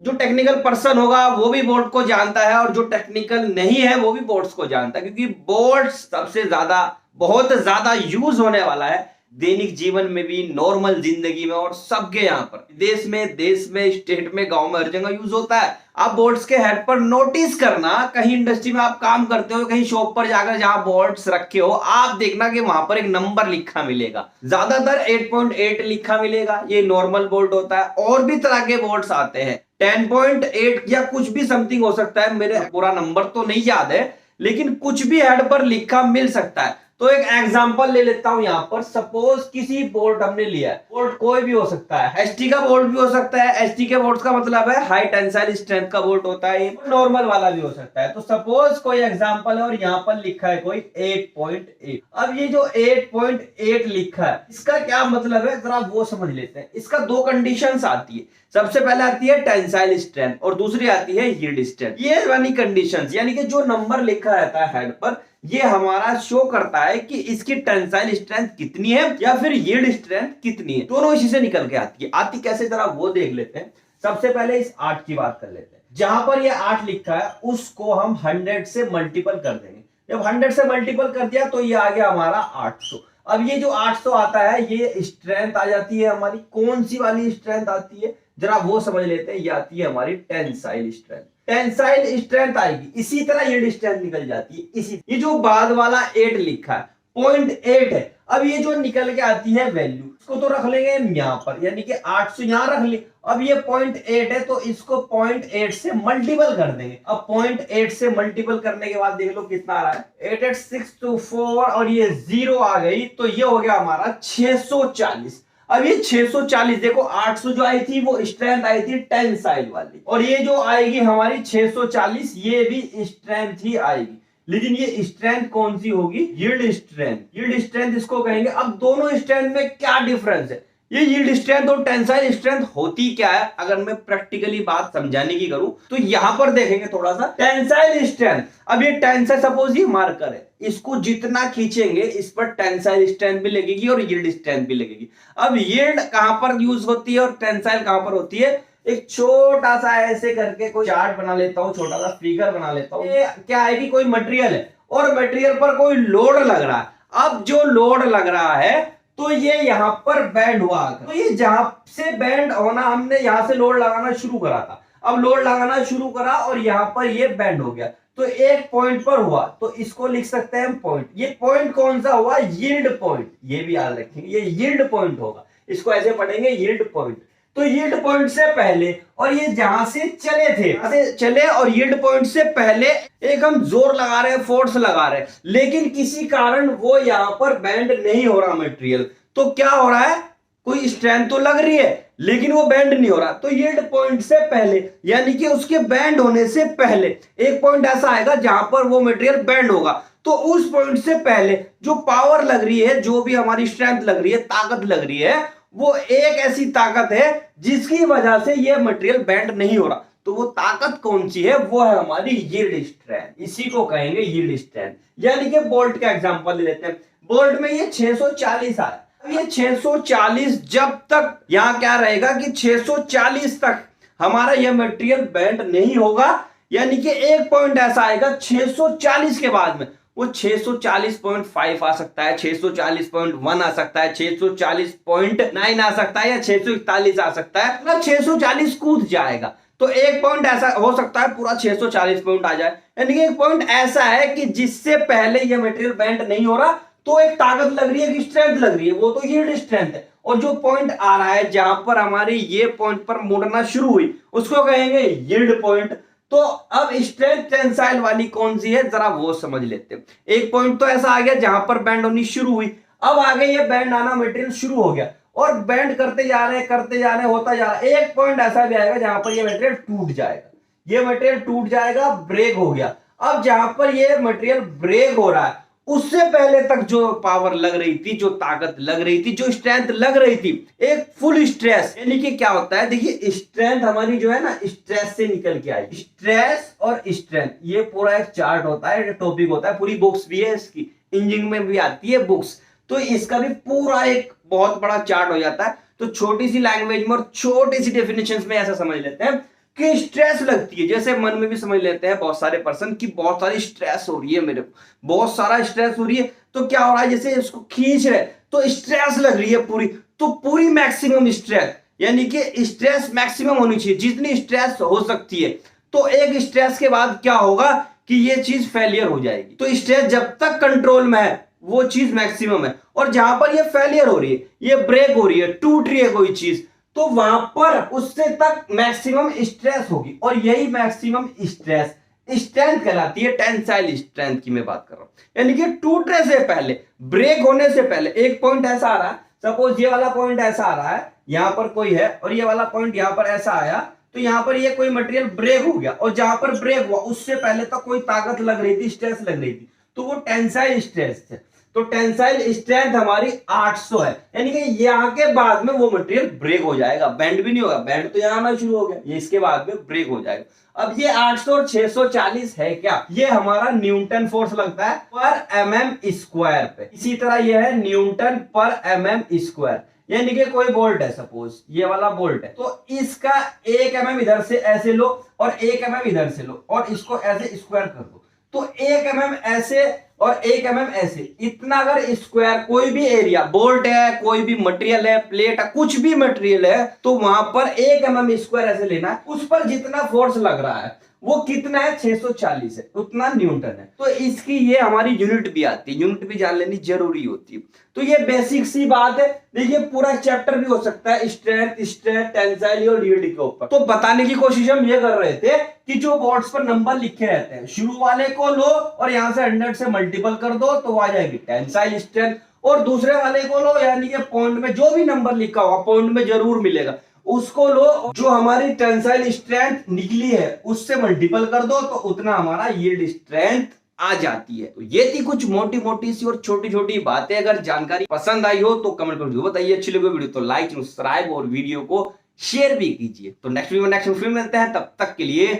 जो technical person होगा वो भी बोल्ट को जानता है, और जो टेक्निकल नहीं है वो भी बोल्ट्स को जानता है, क्योंकि बोल्ट्स सबसे ज्यादा, बहुत ज्यादा यूज होने वाला है दैनिक जीवन में भी, नॉर्मल जिंदगी में, और सबके यहाँ पर देश में स्टेट में, गांव में, हर जगह यूज होता है। आप बोल्ट्स के हेड पर नोटिस करना, कहीं इंडस्ट्री में आप काम करते हो, कहीं शॉप पर जाकर जहां बोल्ट्स रखे हो, आप देखना कि वहां पर एक नंबर लिखा मिलेगा, ज्यादातर 8.8 लिखा मिलेगा। ये नॉर्मल बोल्ट होता है, और भी तरह के बोल्ट्स आते हैं 10.8 या कुछ भी समथिंग हो सकता है, मेरे पूरा नंबर तो नहीं याद है, लेकिन कुछ भी हेड पर लिखा मिल सकता है। तो एक एग्जांपल ले लेता हूं यहां पर, सपोज किसी बोल्ट हमने लिया है, बोल्ट कोई भी हो सकता है, एसटी का बोल्ट भी हो सकता है। एसटी के बोल्ट का मतलब है हाई टेंसाइल स्ट्रेंथ का बोल्ट होता है, नॉर्मल वाला भी हो सकता है। तो सपोज कोई एग्जांपल है और यहां पर लिखा है कोई 8.8। अब ये जो 8.8 लिखा है, इसका क्या मतलब है जरा वो समझ लेते हैं। इसका दो कंडीशंस आती है, सबसे पहले आती है टेंसाइल स्ट्रेंथ और दूसरी आती है यील्ड स्ट्रेंथ। ये वाली कंडीशंस, यानी कि जो नंबर लिखा रहता है हेड पर, ये हमारा शो करता है कि इसकी टेंसाइल स्ट्रेंथ कितनी है या फिर यील्ड स्ट्रेंथ कितनी है। दोनों इसी से निकल के आती है। आती कैसे जरा वो देख लेते हैं। सबसे पहले इस 8 की बात कर लेते हैं। जहां पर ये 8 लिखा है उसको हम 100 से मल्टीपल कर देंगे। जब 100 से मल्टीपल कर दिया तो ये आ गया हमारा 800। अब ये जो 800 आता है, ये स्ट्रेंथ आ जाती है हमारी। कौन सी वाली स्ट्रेंथ आती है जरा वो समझ लेते हैं। ये आती है हमारी टेंसाइल स्ट्रेंथ। टेंसाइल स्ट्रेंथ आएगी, इसी तरह यील्ड स्ट्रेंथ निकल जाती है। इसी, ये जो बाद वाला 8 लिखा है 0.8 है। अब ये जो निकल के आती है वैल्यू, इसको तो रख लेंगे यहाँ पर, यानी कि 800 यहां रख ली। अब ये 0.8 है तो इसको 0.8 से मल्टीपल कर देंगे। अब 0.8 से मल्टीपल करने के बाद देख लो कितना आ रहा है, 88624, और ये 0 आ गई तो ये हो गया हमारा 640। अब ये 640 देखो, 800 जो आई थी वो स्ट्रेंथ आई थी टेंसाइल वाली, और ये जो आएगी हमारी 640 ये भी स्ट्रेंथ ही आएगी। लेकिन ये स्ट्रेंथ कौन सी होगी? Yield strength. यील्ड स्ट्रेंथ इसको कहेंगे। अब दोनों स्ट्रेंथ में क्या डिफरेंस है? ये यील्ड स्ट्रेंथ और टेंसाइल स्ट्रेंथ होती क्या है, अगर मैं प्रैक्टिकली बात समझाने की करूं तो यहां पर देखेंगे थोड़ा सा। टेंसाइल स्ट्रेंथ, अब ये टेंसाइल, सपोज ये मार्कर है, इसको जितना खींचेंगे इस पर टेंसाइल स्ट्रेंथ भी लगेगी और यील्ड स्ट्रेंथ भी लगेगी। अब यील्ड कहां पर यूज होती है और टेंसाइल कहां पर होती है? एक छोटा सा ऐसे करके कोई चार्ट बना लेता हूं, छोटा सा फिगर बना लेता हूं। ये क्या है कि कोई मटेरियल है और मटेरियल पर कोई लोड लग रहा है। अब जो लोड लग रहा है तो ये यहां पर बैंड हुआ, तो ये जहां से बैंड होना, हमने यहां से लोड लगाना शुरू करा था, अब लोड लगाना शुरू करा और यहां पर ये बैंड हो गया, तो एक पॉइंट पर हुआ, तो इसको लिख सकते हैं हम पॉइंट। ये पॉइंट कौन सा हुआ? Yield point. ये भी याद रखेंगे, ये यील्ड पॉइंट होगा, इसको ऐसे पढ़ेंगे यील्ड पॉइंट। तो यील्ड पॉइंट से पहले, और ये जहां से चले थे, जहां से चले और यील्ड पॉइंट से पहले एक हम जोर लगा रहे हैं, फोर्स लगा रहे हैं, लेकिन किसी कारण वो यहां पर बैंड नहीं हो रहा मटेरियल। तो क्या हो रहा है? कोई स्ट्रेंथ तो लग रही है लेकिन वो बैंड नहीं हो रहा। तो यील्ड पॉइंट से पहले, यानी कि उसके बैंड होने से पहले एक पॉइंट ऐसा आएगा जहां पर वो मटेरियल बैंड होगा। तो उस पॉइंट से पहले जो पावर लग रही है, जो भी हमारी स्ट्रेंथ लग रही है, ताकत लग रही है, वो एक ऐसी ताकत है जिसकी वजह से ये मटेरियल बैंड नहीं हो रहा। तो वो ताकत कौन सी है? वो है हमारी यील्ड स्ट्रेंथ। इसी को कहेंगे यील्ड स्ट्रेंथ। यानी कि बोल्ट का एग्जांपल ले लेते हैं। बोल्ट में ये 640 आया, ये 640 जब तक यहां क्या रहेगा कि 640 तक हमारा यह मटेरियल बैंड नहीं होगा, यानी कि एक पॉइंट ऐसा आएगा 640 के बाद में, वो 640.5 आ सकता है, 640.1 आ सकता है, 640.9 आ सकता है, या 641 आ सकता है, मतलब 640 कूद जाएगा। तो एक पॉइंट ऐसा हो सकता है पूरा 640 पॉइंट आ जाए, यानी कि एक पॉइंट ऐसा है कि जिससे पहले ये मटेरियल बैंड नहीं हो रहा, तो एक ताकत लग रही है, कि स्ट्रेंथ लग रही है, वो तो यील्ड स्ट्रेंथ है। और जो पॉइंट आ रहा है जहां पर हमारी ये पॉइंट पर मुड़ना शुरू हुई, उसको कहेंगे यील्ड पॉइंट। तो अब स्ट्रेंथ टेंसाइल वाली कौन सी है जरा वो समझ लेते हैं। एक पॉइंट तो ऐसा आ गया जहां पर बैंड होनी शुरू हुई, अब आगे ये बैंड आना मटेरियल शुरू हो गया और बैंड करते जा रहे होता जा रहा है। एक पॉइंट ऐसा भी आएगा जहां पर ये मटेरियल टूट जाएगा, ये मटेरियल टूट जाएगा, ब्रेक हो गया। अब जहां पर ये मटेरियल ब्रेक हो रहा है, उससे पहले तक जो पावर लग रही थी, जो ताकत लग रही थी, जो स्ट्रेंथ लग रही थी, एक फुल स्ट्रेस, यानी कि क्या होता है, देखिए स्ट्रेंथ हमारी जो है ना, स्ट्रेस से निकल के आई। स्ट्रेस और स्ट्रेंथ, ये पूरा एक चार्ट होता है, टॉपिक होता है, पूरी बुक्स भी है इसकी, इंजीनियरिंग में भी आती है बुक्स। तो इसका भी पूरा एक बहुत बड़ा चार्ट हो जाता है। तो छोटी सी लैंग्वेज में और छोटी सी डेफिनेशन में ऐसा समझ लेते हैं कि स्ट्रेस लगती है। जैसे मन में भी समझ लेते हैं बहुत सारे पर्सन की बहुत सारी स्ट्रेस हो रही है, मेरे को बहुत सारा स्ट्रेस हो रही है, तो क्या हो रहा है, जैसे इसको खींच रहे तो स्ट्रेस लग रही है पूरी, तो पूरी मैक्सिमम स्ट्रेस, यानी कि स्ट्रेस मैक्सिमम होनी चाहिए, जितनी स्ट्रेस हो सकती है। तो एक स्ट्रेस के बाद क्या होगा कि ये चीज फेलियर हो जाएगी। तो स्ट्रेस जब तक कंट्रोल में है वो चीज मैक्सिमम है, और जहां पर ये फेलियर हो रही है, ये ब्रेक हो रही है, टूट रही है कोई चीज, तो वहां पर उससे तक मैक्सिमम स्ट्रेस होगी, और यही मैक्सिमम स्ट्रेस स्ट्रेंथ कहलाती है। टेंसाइल स्ट्रेंथ की मैं बात कर रहा हूं, यानी कि टूटने से पहले, ब्रेक होने से पहले एक पॉइंट ऐसा आ रहा है, सपोज ये वाला पॉइंट ऐसा आ रहा है, यहां पर कोई है, और ये वाला पॉइंट यहां पर ऐसा आया, तो यहां पर ये कोई मटेरियल ब्रेक हो गया, और जहां पर ब्रेक हुआ उससे पहले तो कोई ताकत लग रही थी, स्ट्रेस लग रही थी, तो वो टेंसाइल स्ट्रेस है। तो टेंसाइल स्ट्रेंथ हमारी 800 है, यानी कि यहाँ के बाद में वो मटेरियल ब्रेक हो जाएगा, बेंड भी नहीं होगा, बेंड तो यहाँ आना शुरू हो गया, ये इसके बाद में ब्रेक हो जाएगा। अब ये 800 और 640 है क्या, ये हमारा न्यूटन फोर्स लगता है पर एमएम स्क्वायर पे। इसी तरह ये है न्यूटन पर एमएम स्क्वायर, यानी कि कोई बोल्ट है, सपोज ये वाला बोल्ट है, तो इसका 1 mm इधर से ऐसे लो और 1 mm इधर से लो, और इसको ऐसे स्क्वायर कर दो, तो 1 mm ऐसे और 1 mm ऐसे, इतना अगर स्क्वायर कोई भी एरिया, बोल्ट है, कोई भी मटेरियल है, प्लेट है, कुछ भी मटेरियल है, तो वहां पर 1 mm स्क्वायर ऐसे लेना है, उस पर जितना फोर्स लग रहा है वो कितना है, 640 है, उतना न्यूटन है। तो इसकी ये हमारी यूनिट भी आती है, यूनिट भी जान लेनी जरूरी होती है। तो ये बेसिक सी बात है। देखिए पूरा चैप्टर भी हो सकता है स्ट्रेंथ, स्ट्रेंथ, टेंसाइल और रिजिडिटी के ऊपर। तो बताने की कोशिश हम ये कर रहे थे कि जो बोर्ड्स पर नंबर लिखे रहते हैं, शुरू वाले को लो और यहां से 100 से मल्टीपल कर दो तो आ जाएगी टेंसाइल स्ट्रेंथ, और दूसरे वाले को लो, यानी कि पॉइंट में जो भी नंबर लिखा होगा पॉइंट में जरूर मिलेगा, उसको लो, जो हमारी टेंसाइल स्ट्रेंथ निकली है उससे मल्टीपल कर दो तो उतना हमारा यील्ड स्ट्रेंथ आ जाती है। तो ये थी कुछ मोटी मोटी सी और छोटी छोटी बातें। अगर जानकारी पसंद आई हो तो कमेंट करके बताइए, अच्छी लगी वीडियो तो लाइक, सब्सक्राइब और वीडियो को शेयर भी कीजिए। तो नेक्स्ट वीडियो नेक्स्ट फिल्म मिलते हैं, तब तक के लिए